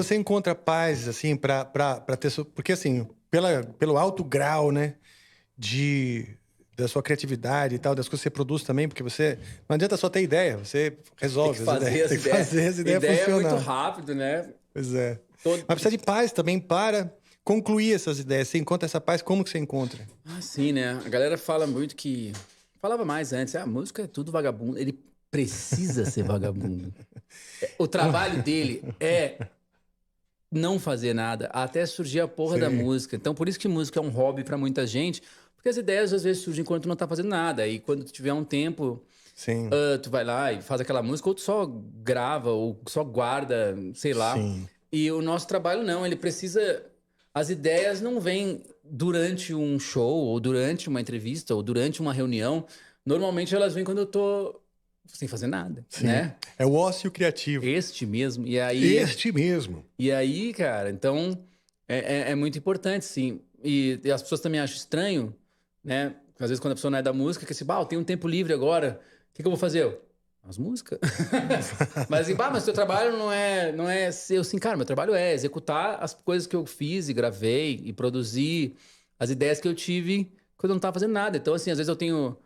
você encontra paz, assim, pra ter... Porque, assim, pelo alto grau, né, da sua criatividade e tal, das coisas que você produz também, porque você... Não adianta só ter ideia, você Tem que resolve as fazer ideias. as Tem que ideias. fazer as ideias Ideia é muito funcionar. rápido, né? Pois é. Mas precisa de paz também para concluir essas ideias. Você encontra essa paz, como que você encontra? Ah, sim, né? A galera fala muito que... Falava mais antes, a música é tudo vagabundo. Ele precisa ser vagabundo. O trabalho dele é não fazer nada até surgir a porra da Sim. música. Então, por isso que música é um hobby pra muita gente, porque as ideias às vezes surgem enquanto tu não tá fazendo nada. E quando tu tiver um tempo, Sim. tu vai lá e faz aquela música, ou tu só grava, ou só guarda, sei lá. Sim. E o nosso trabalho não, ele precisa. As ideias não vêm durante um show, ou durante uma entrevista, ou durante uma reunião. Normalmente elas vêm quando eu tô sem fazer nada, Sim. né? É o ócio criativo. Este mesmo. E aí. Este mesmo. E aí, cara, então é muito importante, sim. E as pessoas também acham estranho, né? Às vezes quando a pessoa não é da música, que assim, eu tenho um tempo livre agora, o que eu vou fazer? As músicas. Mas assim, mas seu trabalho não é ser assim, cara, meu trabalho é executar as coisas que eu fiz e gravei e produzir, as ideias que eu tive quando eu não tava fazendo nada. Então, assim, às vezes eu tenho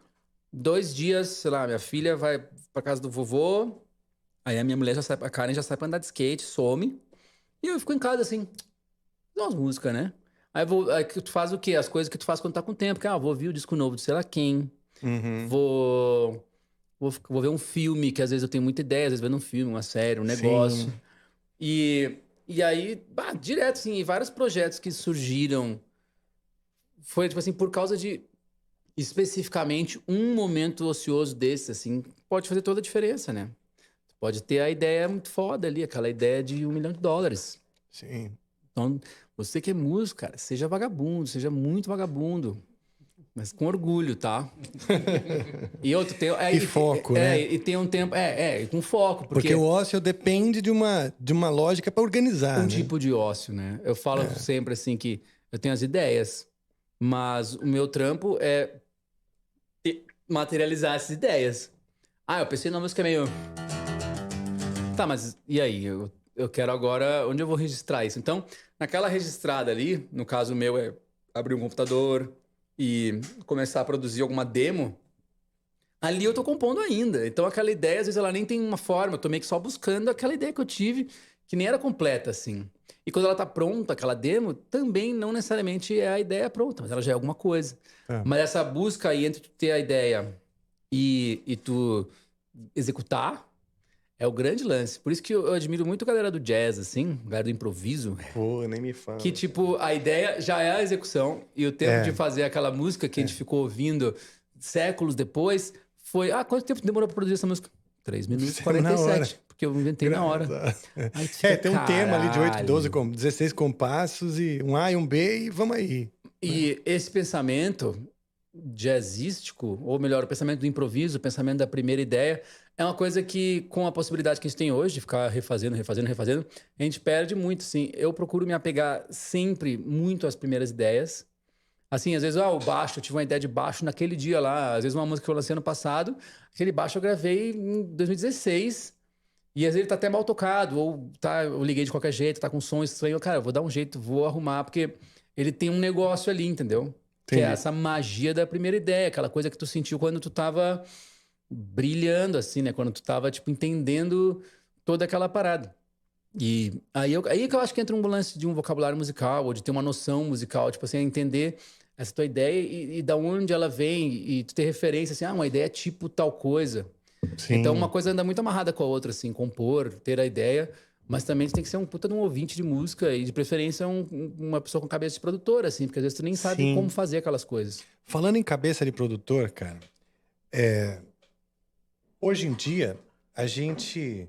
2 dias, sei lá, minha filha vai pra casa do vovô, aí a minha mulher já sai, a Karen já sai pra andar de skate, some. E eu fico em casa assim, dá umas músicas, né? Aí tu faz o quê? As coisas que tu faz quando tá com tempo. Que, vou ouvir o disco novo de sei lá quem. Uhum. Vou ver um filme, que às vezes eu tenho muita ideia, às vezes vendo um filme, uma série, um negócio. Sim. E aí, direto, assim, e vários projetos que surgiram. Foi, tipo assim, por causa de especificamente um momento ocioso desse, assim, pode fazer toda a diferença, né? Tu pode ter a ideia muito foda ali, aquela ideia de $1 milhão. Sim. Então, você que é músico, cara, seja vagabundo, seja muito vagabundo, mas com orgulho, tá? E outro tem, E foco, né? e tem um tempo, com foco, Porque porque o ócio depende de uma lógica para organizar, um né? tipo de ócio, né? Eu falo sempre assim que eu tenho as ideias, mas o meu trampo é materializar essas ideias. Eu pensei numa música meio... Tá, mas e aí? Eu quero agora... Onde eu vou registrar isso? Então, naquela registrada ali, no caso meu é abrir um computador e começar a produzir alguma demo, ali eu tô compondo ainda. Então aquela ideia, às vezes ela nem tem uma forma, eu tô meio que só buscando aquela ideia que eu tive, que nem era completa, assim. E quando ela tá pronta, aquela demo, também não necessariamente é a ideia pronta, mas ela já é alguma coisa. Tá. Mas essa busca aí entre tu ter a ideia e tu executar é o grande lance. Por isso que eu admiro muito a galera do jazz, assim, a galera do improviso, Pô, nem me fala. que, tipo, a ideia já é a execução e o tempo de É. fazer aquela música que a gente ficou ouvindo séculos depois foi... quanto tempo demorou pra produzir essa música? 3 minutos e Na hora. 47, porque eu inventei na hora. Aí tu fica, Tem um tema ali de 8, 12, caralho. 16 compassos e um A e um B e vamos aí. E esse pensamento jazzístico, ou melhor, o pensamento do improviso, o pensamento da primeira ideia, é uma coisa que, com a possibilidade que a gente tem hoje de ficar refazendo, a gente perde muito, assim. Eu procuro me apegar sempre muito às primeiras ideias. Assim, às vezes, o baixo, eu tive uma ideia de baixo naquele dia lá. Às vezes, uma música que eu lancei ano passado, aquele baixo eu gravei em 2016. E às vezes ele tá até mal tocado, ou eu liguei de qualquer jeito, tá com som estranho. Cara, eu vou dar um jeito, vou arrumar, porque ele tem um negócio ali, entendeu? Que é Entendi. essa magia da primeira ideia, aquela coisa que tu sentiu quando tu tava brilhando, assim, né? Quando tu tava, tipo, entendendo toda aquela parada. E aí que eu acho que entra um lance de um vocabulário musical, ou de ter uma noção musical, tipo assim, entender essa tua ideia e da onde ela vem, e tu ter referência, assim, uma ideia é tipo tal coisa. Então, uma Sim. coisa anda muito amarrada com a outra, assim, compor, ter a ideia, mas também tu tem que ser um puta de um ouvinte de música e, de preferência, uma pessoa com cabeça de produtora, assim, porque às vezes tu nem sabe como Sim. fazer aquelas coisas. Falando em cabeça de produtor, cara, hoje em dia a gente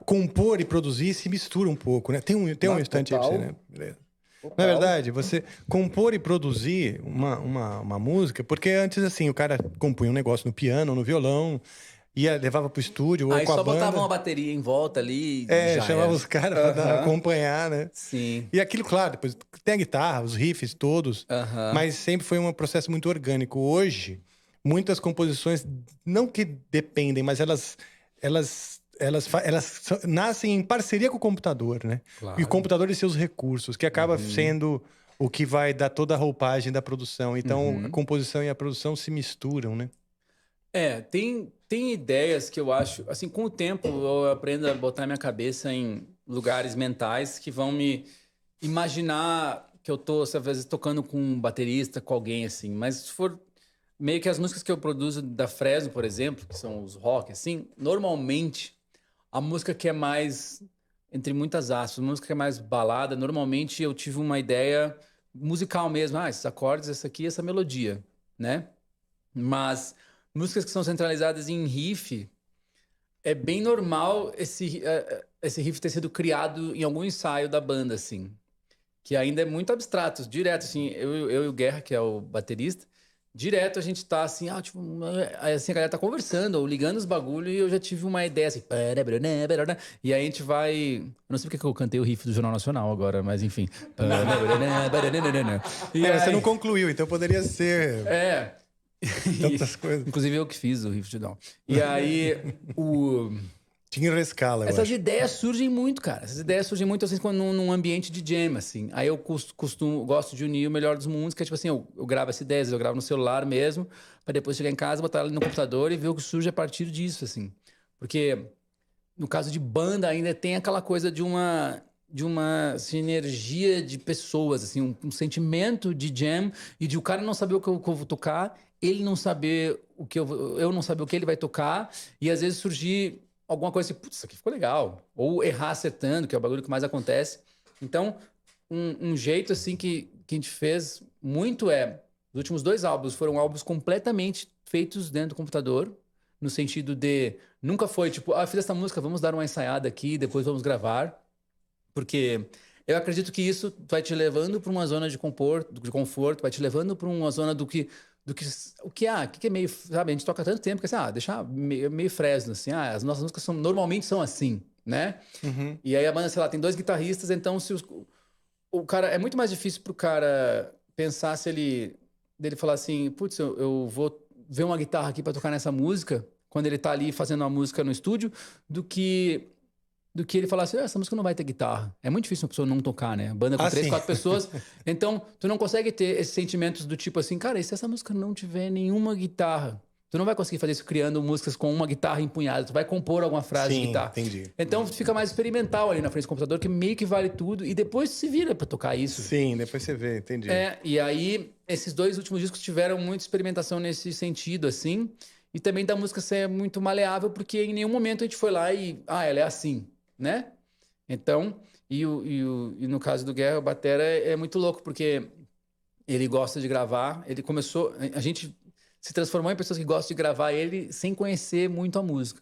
compor e produzir se mistura um pouco, né? Tem um instante aí pra você, né? Beleza. Não é verdade? Você compor e produzir uma música, porque antes, assim, o cara compunha um negócio no piano, no violão, levava pro estúdio ou Aí com a só botava uma banda. bateria em volta ali e já Chamava era. os caras pra Aham. acompanhar, né? Sim. E aquilo, claro, depois tem a guitarra, os riffs todos, Aham. mas sempre foi um processo muito orgânico. Hoje, muitas composições, não que dependem, mas elas elas nascem em parceria com o computador, né? Claro. E o computador e seus recursos, que acaba sendo o que vai dar toda a roupagem da produção. Então, a composição e a produção se misturam, né? Tem ideias que eu acho... Assim, com o tempo, eu aprendo a botar minha cabeça em lugares mentais que vão me imaginar que eu tô, às vezes, tocando com um baterista, com alguém, assim. Mas se for... Meio que as músicas que eu produzo da Fresno, por exemplo, que são os rock, assim, normalmente... A música que é mais, entre muitas aspas, a música que é mais balada, normalmente eu tive uma ideia musical mesmo. Ah, esses acordes, essa aqui, essa melodia, né? Mas músicas que são centralizadas em riff, é bem normal esse riff ter sido criado em algum ensaio da banda, assim. Que ainda é muito abstrato, direto, assim. Eu e o Guerra, que é o baterista, direto a gente tá assim, tipo, assim, a galera tá conversando, ou ligando os bagulho, e eu já tive uma ideia assim. E aí a gente vai. Eu não sei porque que eu cantei o riff do Jornal Nacional agora, mas enfim. Você não concluiu, então poderia ser tantas coisas. Inclusive eu que fiz o riff do Jornal. E aí Tinha rescala, eu Essas acho. ideias surgem muito, cara. Essas ideias surgem muito, assim, quando num ambiente de jam, assim. Aí eu gosto de unir o melhor dos mundos, que é tipo assim, eu gravo essa ideia, eu gravo no celular mesmo, pra depois chegar em casa, botar ela no computador e ver o que surge a partir disso, assim. Porque, no caso de banda, ainda tem aquela coisa de uma sinergia de pessoas, assim, um sentimento de jam e de o cara não saber o que eu vou tocar, ele não saber o que eu não saber o que ele vai tocar, e às vezes surgir alguma coisa assim, putz, isso aqui ficou legal. Ou errar acertando, que é o bagulho que mais acontece. Então, um jeito assim que a gente fez muito os últimos 2 álbuns foram álbuns completamente feitos dentro do computador, no sentido de, nunca foi tipo, fiz essa música, vamos dar uma ensaiada aqui, depois vamos gravar. Porque eu acredito que isso vai te levando para uma zona de conforto, vai te levando para uma zona o que é meio, sabe, a gente toca tanto tempo que assim, deixar meio Fresno, assim, as nossas músicas normalmente são assim, né? Uhum. E aí a banda, sei lá, tem 2 guitarristas, então se o cara, é muito mais difícil pro cara pensar dele falar assim, putz, eu vou ver uma guitarra aqui para tocar nessa música, quando ele tá ali fazendo uma música no estúdio, do que ele falar assim, essa música não vai ter guitarra. É muito difícil uma pessoa não tocar, né? Banda com 3, 4 pessoas. Então, tu não consegue ter esses sentimentos do tipo assim, cara, e se essa música não tiver nenhuma guitarra? Tu não vai conseguir fazer isso criando músicas com uma guitarra empunhada. Tu vai compor alguma frase de guitarra. Entendi. Então, fica mais experimental ali na frente do computador, que meio que vale tudo. E depois se vira pra tocar isso. Sim, depois você vê, entendi. E aí, esses 2 últimos discos tiveram muita experimentação nesse sentido, assim. E também da música ser muito maleável, porque em nenhum momento a gente foi lá e... ela é assim, né? Então, e no caso do Guerra, o batera é muito louco, porque ele gosta de gravar, ele começou... A gente se transformou em pessoas que gostam de gravar ele sem conhecer muito a música.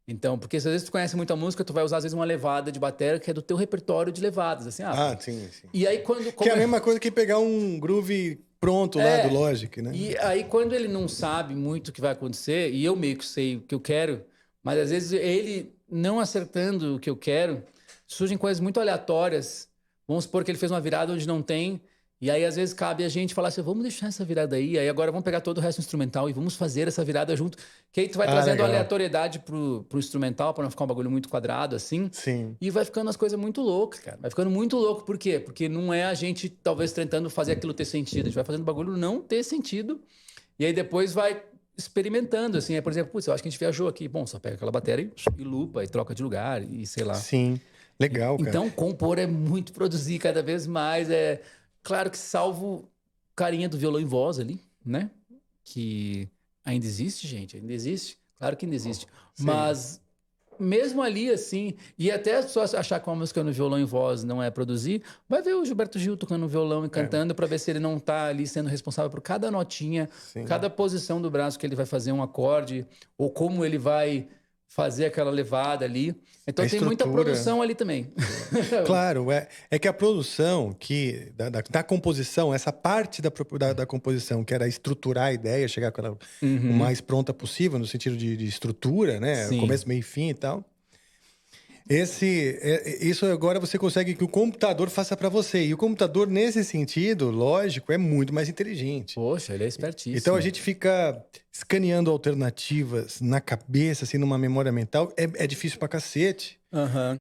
Então, porque às vezes tu conhece muito a música, tu vai usar às vezes uma levada de batera que é do teu repertório de levadas, assim. Sim. E aí quando... Que é a mesma coisa que pegar um groove pronto lá do Logic, né? E aí quando ele não sabe muito o que vai acontecer, e eu meio que sei o que eu quero, mas às vezes ele não acertando o que eu quero, surgem coisas muito aleatórias. Vamos supor que ele fez uma virada onde não tem, e aí às vezes cabe a gente falar assim, vamos deixar essa virada aí agora vamos pegar todo o resto instrumental e vamos fazer essa virada junto. Que aí tu vai trazendo legal. aleatoriedade pro instrumental, para não ficar um bagulho muito quadrado, assim. Sim. E vai ficando as coisas muito loucas, cara. Vai ficando muito louco. Por quê? Porque não é a gente, talvez, tentando fazer aquilo ter sentido. A gente vai fazendo o bagulho não ter sentido. E aí depois vai experimentando, assim. Por exemplo, putz, eu acho que a gente viajou aqui. Bom, só pega aquela bateria e lupa, e troca de lugar, e sei lá. Sim. Legal, cara. Então, compor é muito produzir cada vez mais. Claro que salvo carinha do violão em voz ali, né? Que ainda existe, gente. Ainda existe. Claro que ainda existe. Sim. Mas mesmo ali, assim... E até só achar que uma música no violão em voz não é produzir, vai ver o Gilberto Gil tocando violão e cantando para ver se ele não tá ali sendo responsável por cada notinha, cada posição do braço que ele vai fazer um acorde, ou como ele vai fazer aquela levada ali. Então tem muita produção ali também. Claro, é que a produção da composição, essa parte da composição, que era estruturar a ideia, chegar com ela o mais pronta possível, no sentido de estrutura, né? Sim. Começo, meio e fim e tal. Isso agora você consegue que o computador faça para você. E o computador, nesse sentido, lógico, é muito mais inteligente. Poxa, ele é espertíssimo. Então a gente fica escaneando alternativas na cabeça, assim, numa memória mental, é difícil pra cacete. Aham.